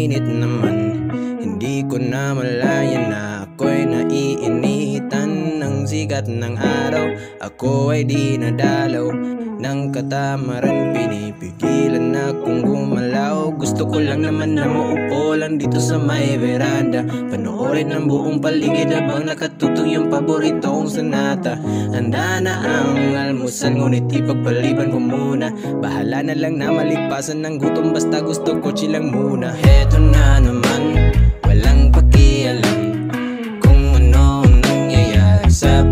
init naman. Hindi ko na malaya na ako'y naiinitan ng sikat ng araw. Ako ay di nadalaw ng katamaran, pinipigilan akong gumalaw. Gusto ko lang naman na maupo lang dito sa may veranda, panoorin ang buong paligid habang nakatutong yung paborito kong sonata. Handa na ang almusal, ngunit ipagpaliban ko muna. Bahala na lang na malipasan ng gutom, basta gusto ko chilang muna. Heto na naman, walang pakialam kung ano nangyayari sa